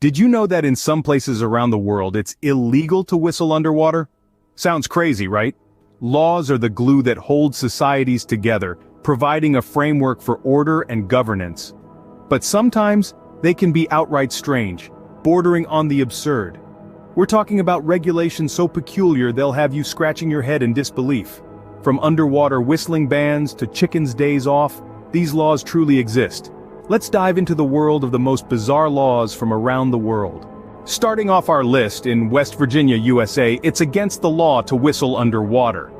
Did you know that in some places around the world it's illegal to whistle underwater? Sounds crazy, right? Laws are the glue that hold societies together, providing a framework for order and governance. But sometimes, they can be outright strange, bordering on the absurd. We're talking about regulations so peculiar they'll have you scratching your head in disbelief. From underwater whistling bans to chickens' days off, these laws truly exist. Let's dive into the world of the most bizarre laws from around the world. Starting off our list in West Virginia, USA, it's against the law to whistle underwater.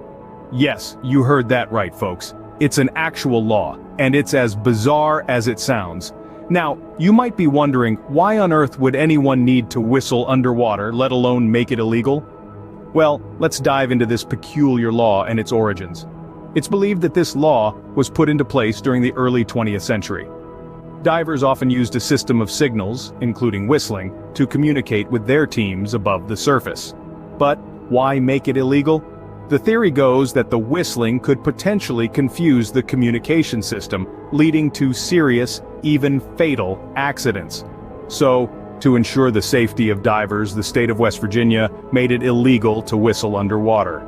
Yes, you heard that right, folks. It's an actual law, and it's as bizarre as it sounds. Now, you might be wondering, why on earth would anyone need to whistle underwater, let alone make it illegal? Well, let's dive into this peculiar law and its origins. It's believed that this law was put into place during the early 20th century. Divers often used a system of signals, including whistling, to communicate with their teams above the surface. But why make it illegal? The theory goes that the whistling could potentially confuse the communication system, leading to serious, even fatal, accidents. So, to ensure the safety of divers, the state of West Virginia made it illegal to whistle underwater.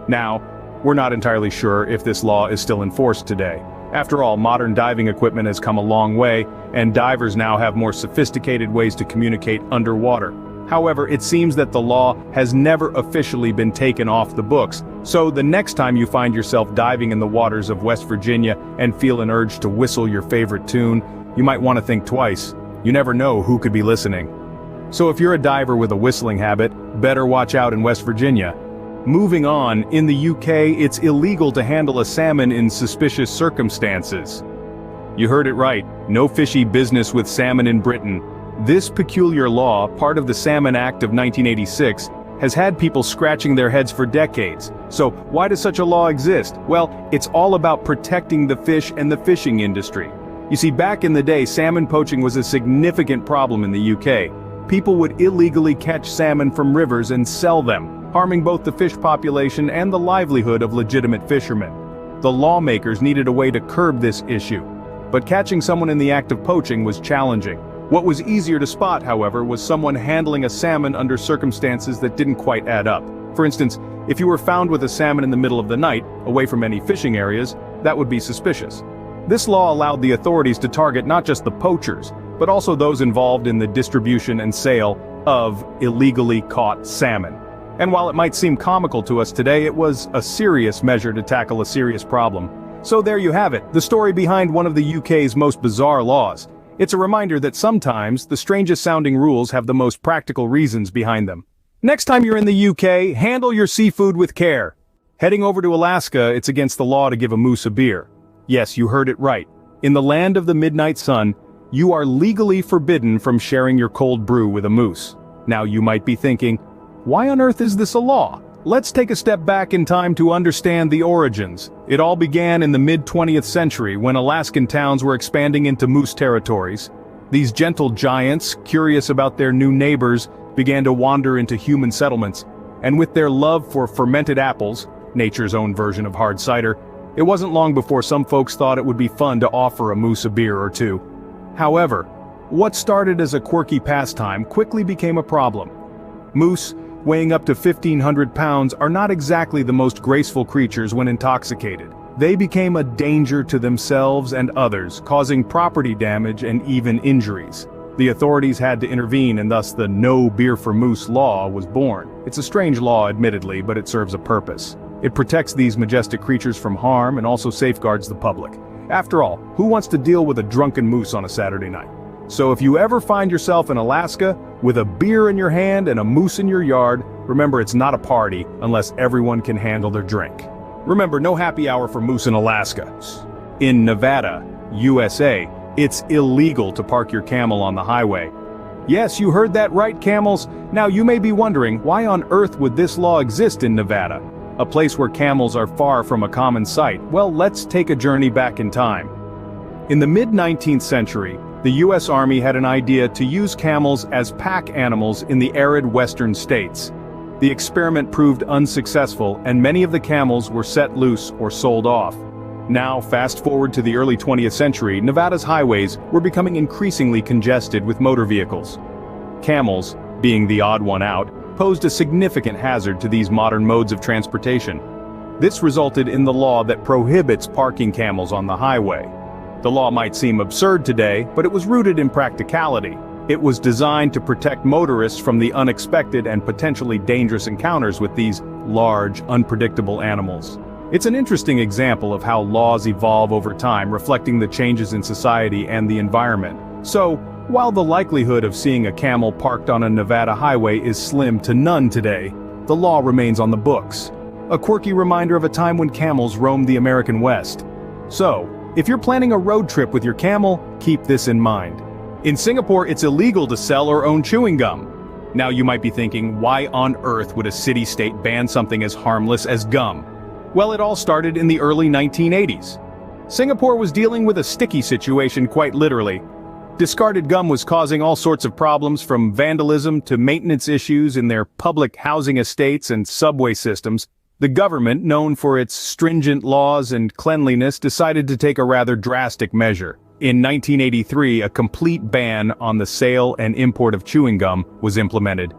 Now, we're not entirely sure if this law is still enforced today. After all, modern diving equipment has come a long way, and divers now have more sophisticated ways to communicate underwater. However, it seems that the law has never officially been taken off the books, so the next time you find yourself diving in the waters of West Virginia and feel an urge to whistle your favorite tune, you might want to think twice. You never know who could be listening. So if you're a diver with a whistling habit, better watch out in West Virginia. Moving on, in the UK, it's illegal to handle a salmon in suspicious circumstances. You heard it right, no fishy business with salmon in Britain. This peculiar law, part of the Salmon Act of 1986, has had people scratching their heads for decades. So, why does such a law exist? Well, it's all about protecting the fish and the fishing industry. You see, back in the day, salmon poaching was a significant problem in the UK. People would illegally catch salmon from rivers and sell them, harming both the fish population and the livelihood of legitimate fishermen. The lawmakers needed a way to curb this issue. But catching someone in the act of poaching was challenging. What was easier to spot, however, was someone handling a salmon under circumstances that didn't quite add up. For instance, if you were found with a salmon in the middle of the night, away from any fishing areas, that would be suspicious. This law allowed the authorities to target not just the poachers, but also those involved in the distribution and sale of illegally caught salmon. And while it might seem comical to us today, it was a serious measure to tackle a serious problem. So there you have it, the story behind one of the UK's most bizarre laws. It's a reminder that sometimes the strangest sounding rules have the most practical reasons behind them. Next time you're in the UK, handle your seafood with care. Heading over to Alaska, it's against the law to give a moose a beer. Yes, you heard it right. In the land of the midnight sun, you are legally forbidden from sharing your cold brew with a moose. Now you might be thinking, why on earth is this a law? Let's take a step back in time to understand the origins. It all began in the mid-20th century when Alaskan towns were expanding into moose territories. These gentle giants, curious about their new neighbors, began to wander into human settlements. And with their love for fermented apples, nature's own version of hard cider, it wasn't long before some folks thought it would be fun to offer a moose a beer or two. However, what started as a quirky pastime quickly became a problem. Moose, weighing up to 1,500 pounds, are not exactly the most graceful creatures when intoxicated. They became a danger to themselves and others, causing property damage and even injuries. The authorities had to intervene, and thus the No Beer for Moose law was born. It's a strange law, admittedly, but it serves a purpose. It protects these majestic creatures from harm and also safeguards the public. After all, who wants to deal with a drunken moose on a Saturday night? So if you ever find yourself in Alaska, with a beer in your hand and a moose in your yard, remember it's not a party unless everyone can handle their drink. Remember, no happy hour for moose in Alaska. In Nevada, USA, it's illegal to park your camel on the highway. Yes, you heard that right, camels. Now you may be wondering, why on earth would this law exist in Nevada? A place where camels are far from a common sight. Well, let's take a journey back in time. In the mid-19th century, the U.S. Army had an idea to use camels as pack animals in the arid western states. The experiment proved unsuccessful, and many of the camels were set loose or sold off. Now, fast forward to the early 20th century, Nevada's highways were becoming increasingly congested with motor vehicles. Camels, being the odd one out, posed a significant hazard to these modern modes of transportation. This resulted in the law that prohibits parking camels on the highway. The law might seem absurd today, but it was rooted in practicality. It was designed to protect motorists from the unexpected and potentially dangerous encounters with these large, unpredictable animals. It's an interesting example of how laws evolve over time, reflecting the changes in society and the environment. So, while the likelihood of seeing a camel parked on a Nevada highway is slim to none today, the law remains on the books. A quirky reminder of a time when camels roamed the American West. So, if you're planning a road trip with your camel, keep this in mind. In Singapore, it's illegal to sell or own chewing gum. Now you might be thinking, why on earth would a city-state ban something as harmless as gum? Well, it all started in the early 1980s. Singapore was dealing with a sticky situation quite literally. Discarded gum was causing all sorts of problems, from vandalism to maintenance issues in their public housing estates and subway systems. The government, known for its stringent laws and cleanliness, decided to take a rather drastic measure. In 1983, a complete ban on the sale and import of chewing gum was implemented.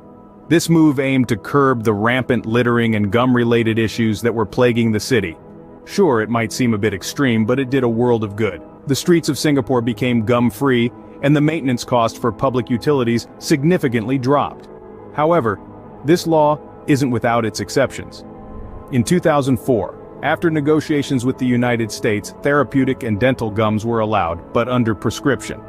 This move aimed to curb the rampant littering and gum-related issues that were plaguing the city. Sure, it might seem a bit extreme, but it did a world of good. The streets of Singapore became gum-free, and the maintenance cost for public utilities significantly dropped. However, this law isn't without its exceptions. In 2004, after negotiations with the United States, therapeutic and dental gums were allowed, but under prescription.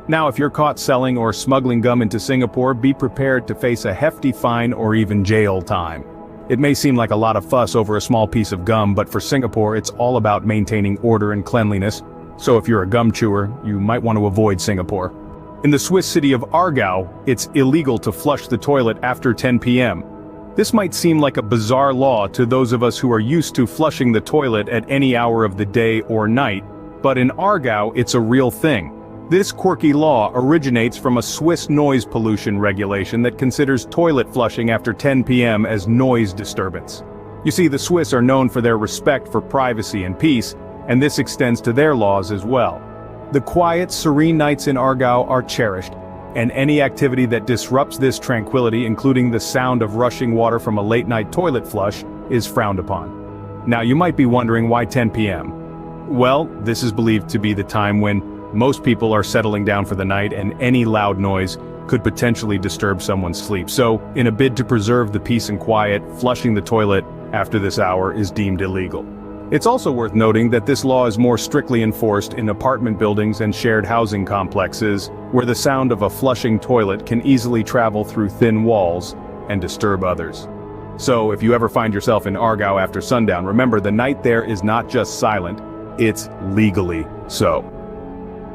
Now, if you're caught selling or smuggling gum into Singapore, be prepared to face a hefty fine or even jail time. It may seem like a lot of fuss over a small piece of gum, but for Singapore, it's all about maintaining order and cleanliness. So if you're a gum chewer, you might want to avoid Singapore. In the Swiss city of Aargau, it's illegal to flush the toilet after 10 p.m. This might seem like a bizarre law to those of us who are used to flushing the toilet at any hour of the day or night, but in Aargau it's a real thing. This quirky law originates from a Swiss noise pollution regulation that considers toilet flushing after 10 p.m. as noise disturbance. You see, the Swiss are known for their respect for privacy and peace, and this extends to their laws as well. The quiet, serene nights in Aargau are cherished, and any activity that disrupts this tranquility, including the sound of rushing water from a late-night toilet flush, is frowned upon. Now you might be wondering, why 10 p.m.? Well, this is believed to be the time when most people are settling down for the night, and any loud noise could potentially disturb someone's sleep. So, in a bid to preserve the peace and quiet, flushing the toilet after this hour is deemed illegal. It's also worth noting that this law is more strictly enforced in apartment buildings and shared housing complexes, where the sound of a flushing toilet can easily travel through thin walls and disturb others. So if you ever find yourself in Aargau after sundown, remember, the night there is not just silent, it's legally so.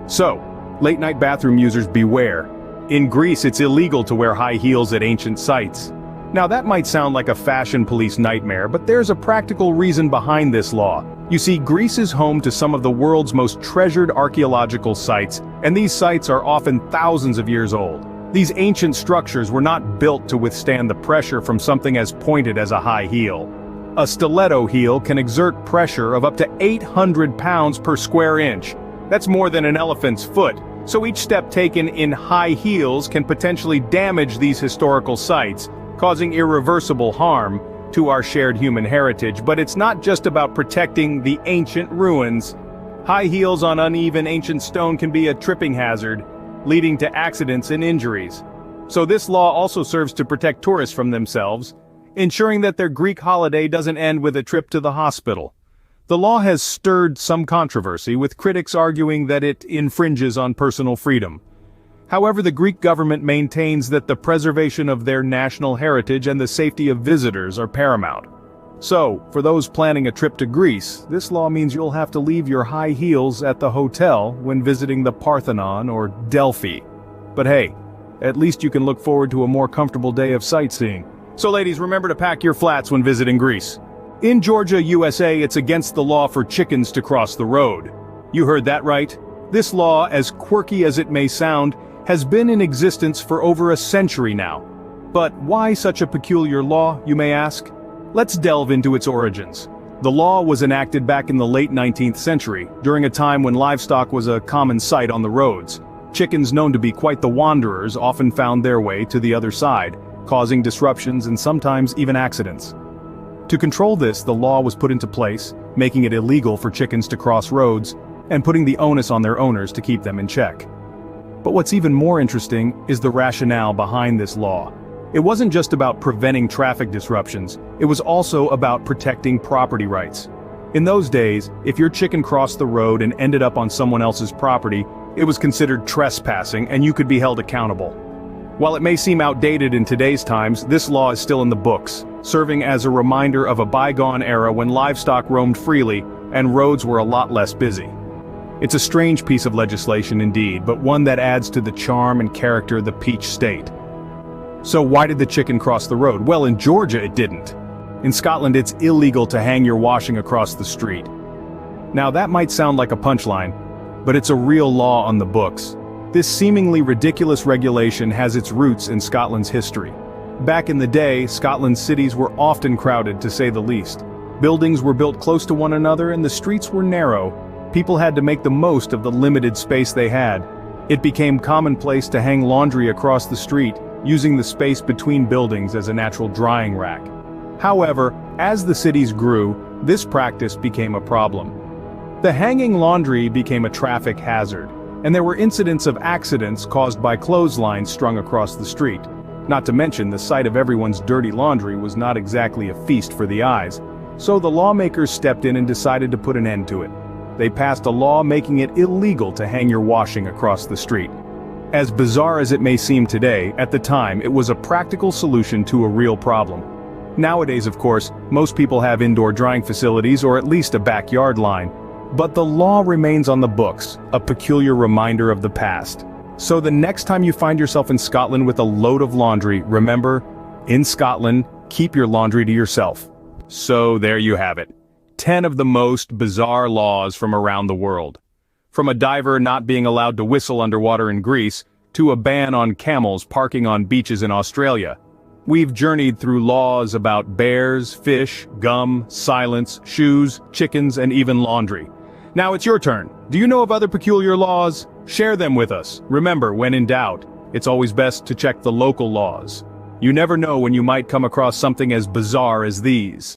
So, late-night bathroom users beware. In Greece, it's illegal to wear high heels at ancient sites. Now that might sound like a fashion police nightmare, but there's a practical reason behind this law. You see, Greece is home to some of the world's most treasured archaeological sites, and these sites are often thousands of years old. These ancient structures were not built to withstand the pressure from something as pointed as a high heel. A stiletto heel can exert pressure of up to 800 pounds per square inch. That's more than an elephant's foot. So each step taken in high heels can potentially damage these historical sites, causing irreversible harm to our shared human heritage. But it's not just about protecting the ancient ruins. High heels on uneven ancient stone can be a tripping hazard, leading to accidents and injuries. So this law also serves to protect tourists from themselves, ensuring that their Greek holiday doesn't end with a trip to the hospital. The law has stirred some controversy, with critics arguing that it infringes on personal freedom. However, the Greek government maintains that the preservation of their national heritage and the safety of visitors are paramount. So, for those planning a trip to Greece, this law means you'll have to leave your high heels at the hotel when visiting the Parthenon or Delphi. But hey, at least you can look forward to a more comfortable day of sightseeing. So ladies, remember to pack your flats when visiting Greece. In Georgia, USA, it's against the law for chickens to cross the road. You heard that right. This law, as quirky as it may sound, has been in existence for over a century now. But why such a peculiar law, you may ask? Let's delve into its origins. The law was enacted back in the late 19th century, during a time when livestock was a common sight on the roads. Chickens known to be quite the wanderers often found their way to the other side, causing disruptions and sometimes even accidents. To control this, the law was put into place, making it illegal for chickens to cross roads, and putting the onus on their owners to keep them in check. But what's even more interesting is the rationale behind this law. It wasn't just about preventing traffic disruptions, it was also about protecting property rights. In those days, if your chicken crossed the road and ended up on someone else's property, it was considered trespassing and you could be held accountable. While it may seem outdated in today's times, this law is still in the books, serving as a reminder of a bygone era when livestock roamed freely and roads were a lot less busy. It's a strange piece of legislation indeed, but one that adds to the charm and character of the Peach State. So why did the chicken cross the road? Well, in Georgia it didn't. In Scotland it's illegal to hang your washing across the street. Now that might sound like a punchline, but it's a real law on the books. This seemingly ridiculous regulation has its roots in Scotland's history. Back in the day, Scotland's cities were often crowded, to say the least. Buildings were built close to one another and the streets were narrow. People had to make the most of the limited space they had. It became commonplace to hang laundry across the street, using the space between buildings as a natural drying rack. However, as the cities grew, this practice became a problem. The hanging laundry became a traffic hazard, and there were incidents of accidents caused by clotheslines strung across the street. Not to mention, the sight of everyone's dirty laundry was not exactly a feast for the eyes, so the lawmakers stepped in and decided to put an end to it. They passed a law making it illegal to hang your washing across the street. As bizarre as it may seem today, at the time it was a practical solution to a real problem. Nowadays, of course, most people have indoor drying facilities or at least a backyard line. But the law remains on the books, a peculiar reminder of the past. So the next time you find yourself in Scotland with a load of laundry, remember, in Scotland, keep your laundry to yourself. So there you have it. 10 of the most bizarre laws from around the world. From a diver not being allowed to whistle underwater in Greece, to a ban on camels parking on beaches in Australia. We've journeyed through laws about bears, fish, gum, silence, shoes, chickens, and even laundry. Now it's your turn. Do you know of other peculiar laws? Share them with us. Remember, when in doubt, it's always best to check the local laws. You never know when you might come across something as bizarre as these.